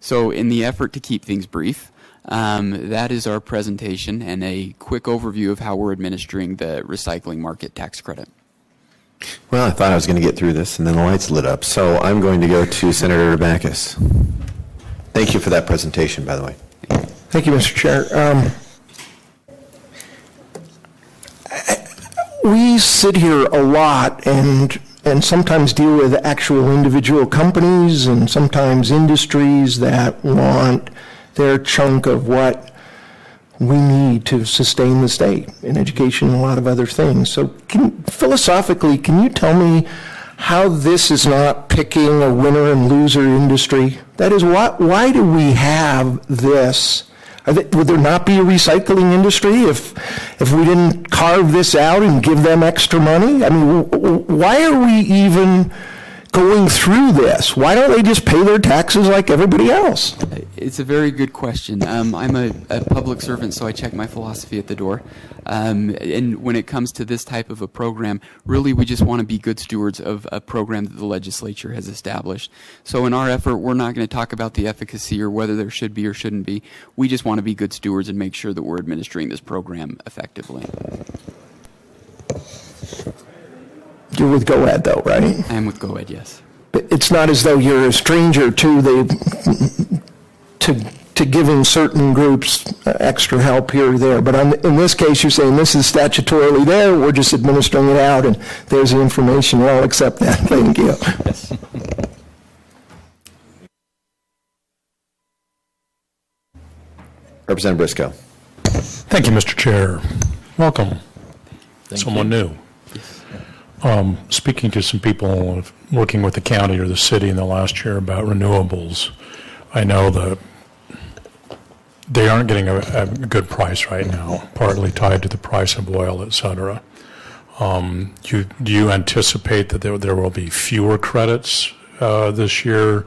So in the effort to keep things brief, that is our presentation and a quick overview of how we're administering the recycling market tax credit. Well, I thought I was going to get through this, and then the lights lit up. So I'm going to go to Senator Backus. Thank you for that presentation, by the way. Thank you, Mr. Chair. We sit here a lot and sometimes deal with actual individual companies and sometimes industries that want their chunk of what we need to sustain the state in education and a lot of other things. So philosophically, can you tell me how this is not picking a winner and loser industry? That is, why do we have this? Would there not be a recycling industry if we didn't carve this out and give them extra money? I mean, why are we even going through this? Why don't they just pay their taxes like everybody else? It's a very good question. I'm a public servant, so I check my philosophy at the door. And when it comes to this type of a program, really we just want to be good stewards of a program that the legislature has established. So in our effort, we're not going to talk about the efficacy or whether there should be or shouldn't be. We just want to be good stewards and make sure that we're administering this program effectively. You're with GOED, though, right? I am with GOED, yes. But it's not as though you're a stranger to giving certain groups extra help here or there. But in this case, you're saying this is statutorily there. We're just administering it out, and there's the information. Well, I'll accept that. Thank you. Yes. Representative Briscoe. Thank you, Mr. Chair. Welcome. Someone new. Speaking to some people working with the county or the city in the last year about renewables, I know that they aren't getting a good price right now, partly tied to the price of oil, et cetera. Do you anticipate that there will be fewer credits this year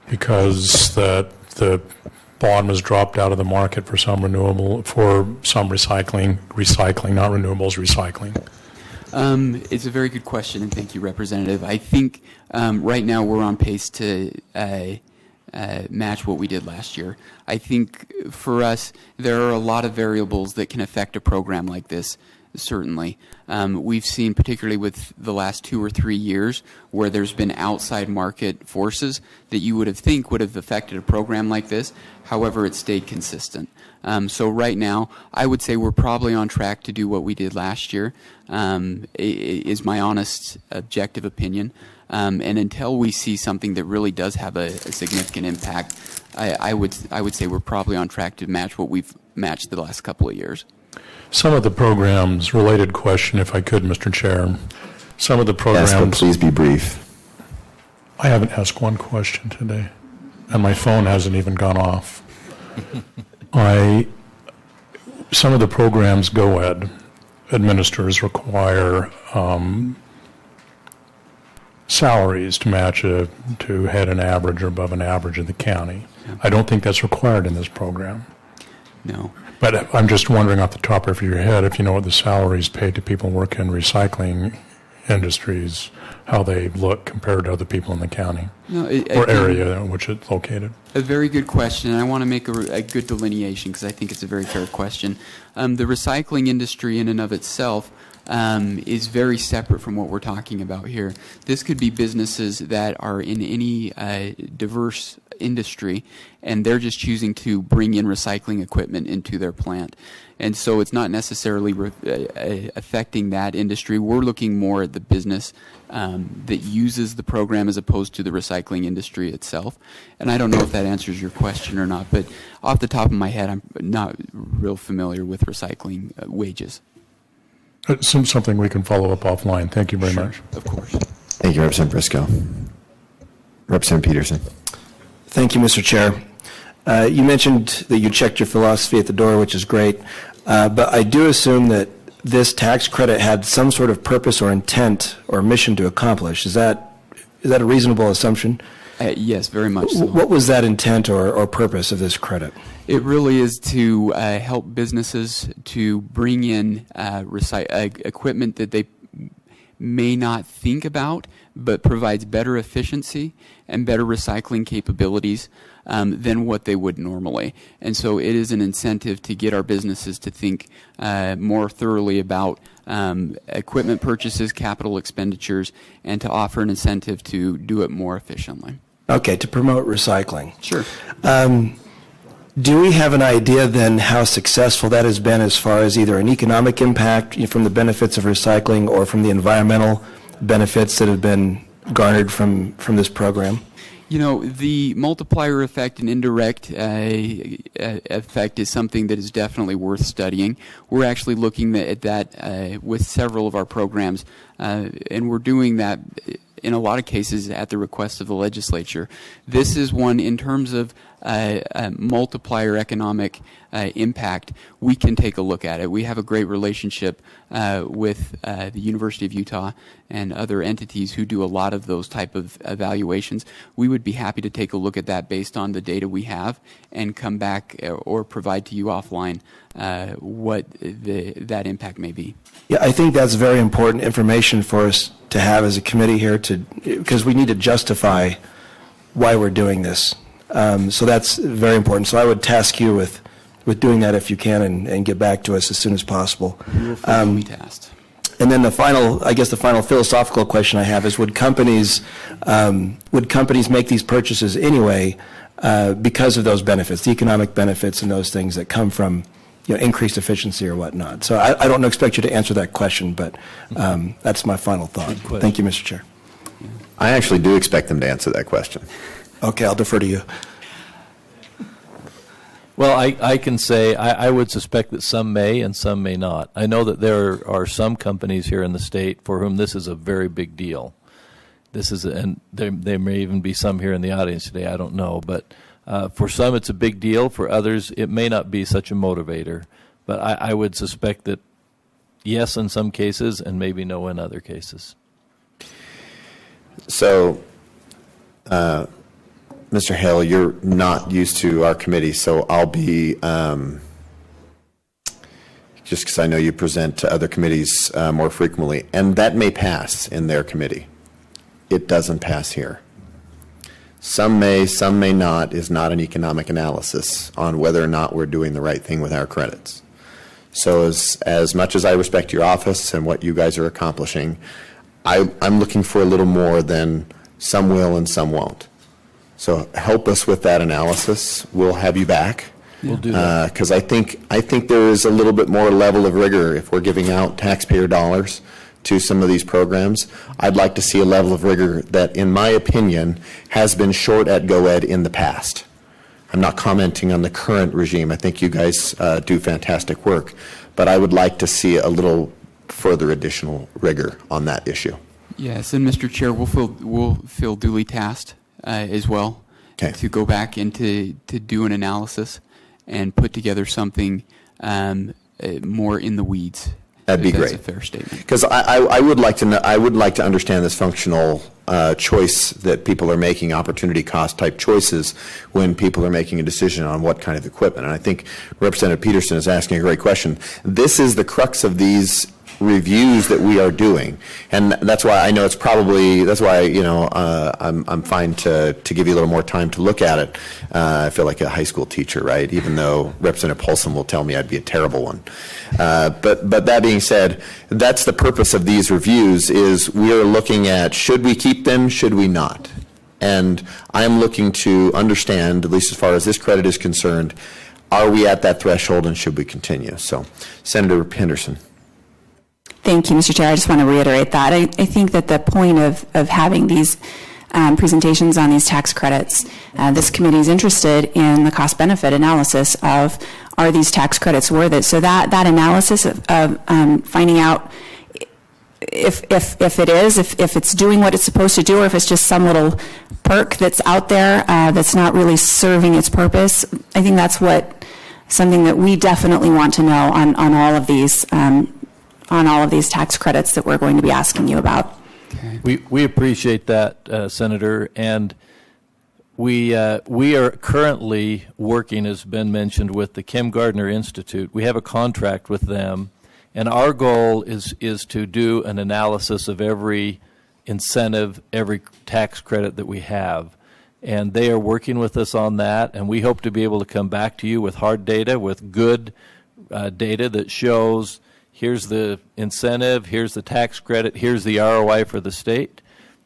because that the bottom has dropped out of the market for some recycling, not renewables, recycling? It's a very good question, and thank you, Representative. I think right now we're on pace to match what we did last year. I think for us, there are a lot of variables that can affect a program like this, certainly. We've seen, particularly with the last 2 or 3 years, where there's been outside market forces that you would have affected a program like this. However, it stayed consistent. So right now, I would say we're probably on track to do what we did last year, is my honest, objective opinion. And until we see something that really does have a significant impact, I would say we're probably on track to match what we've matched the last couple of years. Some of the programs, related question, if I could, Mr. Chair. Some of the programs. Yes, but please be brief. I haven't asked one question today, and my phone hasn't even gone off. Some of the programs GOED administers require salaries to match to head an average or above an average in the county. Yeah. I don't think that's required in this program. No. But I'm just wondering off the top of your head if you know what the salaries paid to people working in recycling industries, how they look compared to other people in the county or area in which it's located. A very good question. I want to make a good delineation because I think it's a very fair question. The recycling industry in and of itself is very separate from what we're talking about here. This could be businesses that are in any diverse industry, and they're just choosing to bring in recycling equipment into their plant. And so it's not necessarily affecting that industry. We're looking more at the business that uses the program as opposed to the recycling industry itself. And I don't know if that answers your question or not, but off the top of my head, I'm not real familiar with recycling wages. Something we can follow up offline. Thank you very much. Of course. Thank you, Representative Briscoe. Representative Peterson. Thank you, Mr. Chair. You mentioned that you checked your philosophy at the door, which is great, but I do assume that this tax credit had some sort of purpose or intent or mission to accomplish. Is that a reasonable assumption? Yes, very much so. What was that intent or purpose of this credit? It really is to help businesses to bring in equipment that they may not think about, but provides better efficiency and better recycling capabilities than what they would normally. And so it is an incentive to get our businesses to think more thoroughly about equipment purchases, capital expenditures, and to offer an incentive to do it more efficiently. Okay, to promote recycling. Sure. Do we have an idea then how successful that has been as far as either an economic impact from the benefits of recycling or from the environmental benefits that have been garnered from this program? You know, the multiplier effect and indirect effect is something that is definitely worth studying. We're actually looking at that with several of our programs, and we're doing that in a lot of cases at the request of the legislature. This is one, in terms of multiplier economic impact, we can take a look at it. We have a great relationship with the University of Utah and other entities who do a lot of those type of evaluations. We would be happy to take a look at that based on the data we have and come back or provide to you offline what that impact may be. Yeah, I think that's very important information for us to have as a committee here, because we need to justify why we're doing this. So that's very important. So I would task you with doing that if you can, and get back to us as soon as possible. We will be tasked. And then the final philosophical question I have is: would companies make these purchases anyway because of those benefits, the economic benefits, and those things that come from increased efficiency or whatnot? So I don't expect you to answer that question, but that's my final thought. Thank you, Mr. Chair. I actually do expect them to answer that question. Okay, I'll defer to you. Well, I can say I would suspect that some may and some may not. I know that there are some companies here in the state for whom this is a very big deal. And there may even be some here in the audience today, I don't know. But for some it's a big deal. For others it may not be such a motivator. But I would suspect that yes in some cases and maybe no in other cases. So, Mr. Hale, you're not used to our committee, so I'll be, just because I know you present to other committees more frequently, and that may pass in their committee. It doesn't pass here. Some may not is not an economic analysis on whether or not we're doing the right thing with our credits. So as much as I respect your office and what you guys are accomplishing, I'm looking for a little more than some will and some won't. So help us with that analysis. We'll have you back. We'll do that. Because I think there is a little bit more level of rigor if we're giving out taxpayer dollars to some of these programs. I'd like to see a level of rigor that, in my opinion, has been short at GOED in the past. I'm not commenting on the current regime. I think you guys do fantastic work. But I would like to see a little further additional rigor on that issue. Yes, and Mr. Chair, we'll feel duly tasked as well to go back and to do an analysis and put together something more in the weeds. That'd be great. That's a fair statement. Because I would like to know, I would like to understand this functional choice that people are making, opportunity cost type choices when people are making a decision on what kind of equipment. And I think Representative Peterson is asking a great question. This is the crux of these reviews that we are doing, and that's why I know it's probably, that's why I'm fine to give you a little more time to look at it. I feel like a high school teacher, right? Even though Representative Paulson will tell me I'd be a terrible one. But that being said, that's the purpose of these reviews, is we are looking at, should we keep them, should we not? And I'm looking to understand, at least as far as this credit is concerned, are we at that threshold and should we continue? So, Senator Henderson. Thank you, Mr. Chair. I just want to reiterate that. I think that the point of having these presentations on these tax credits, this committee is interested in the cost-benefit analysis of, are these tax credits worth it? So that analysis of finding out if it is, if it's doing what it's supposed to do, or if it's just some little perk that's out there that's not really serving its purpose, I think that's something that we definitely want to know on all of these tax credits that we're going to be asking you about. Okay. We appreciate that, Senator, and we are currently working, as Ben mentioned, with the Kim Gardner Institute. We have a contract with them, and our goal is to do an analysis of every incentive, every tax credit that we have. and they are working with us on that, and we hope to be able to come back to you with hard data, with good data that shows here's the incentive, here's the tax credit, here's the ROI for the state.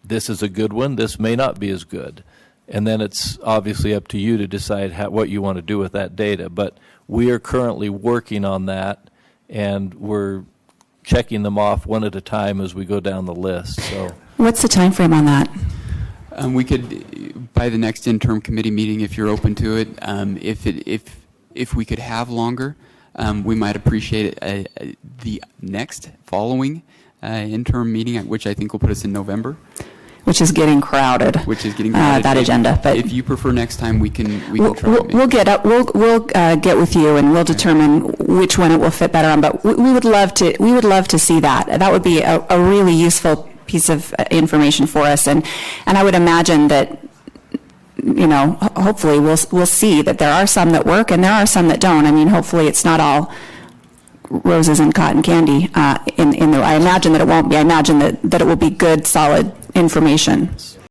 This is a good one. This may not be as good. And then it's obviously up to you to decide what you want to do with that data. But we are currently working on that, and we're checking them off one at a time as we go down the list. So, what's the time frame on that? We could, by the next interim committee meeting, if you're open to it, if we could have longer, we might appreciate the next following interim meeting, which I think will put us in November. Which is getting crowded. Which is getting crowded. That agenda. But if you prefer next time, we can try. We'll get with you, and we'll determine which one it will fit better on. But we would love to see that. That would be a really useful piece of information for us. And I would imagine that, hopefully we'll see that there are some that work and there are some that don't. I mean, hopefully it's not all roses and cotton candy. I imagine that it won't be. I imagine that it will be good, solid information.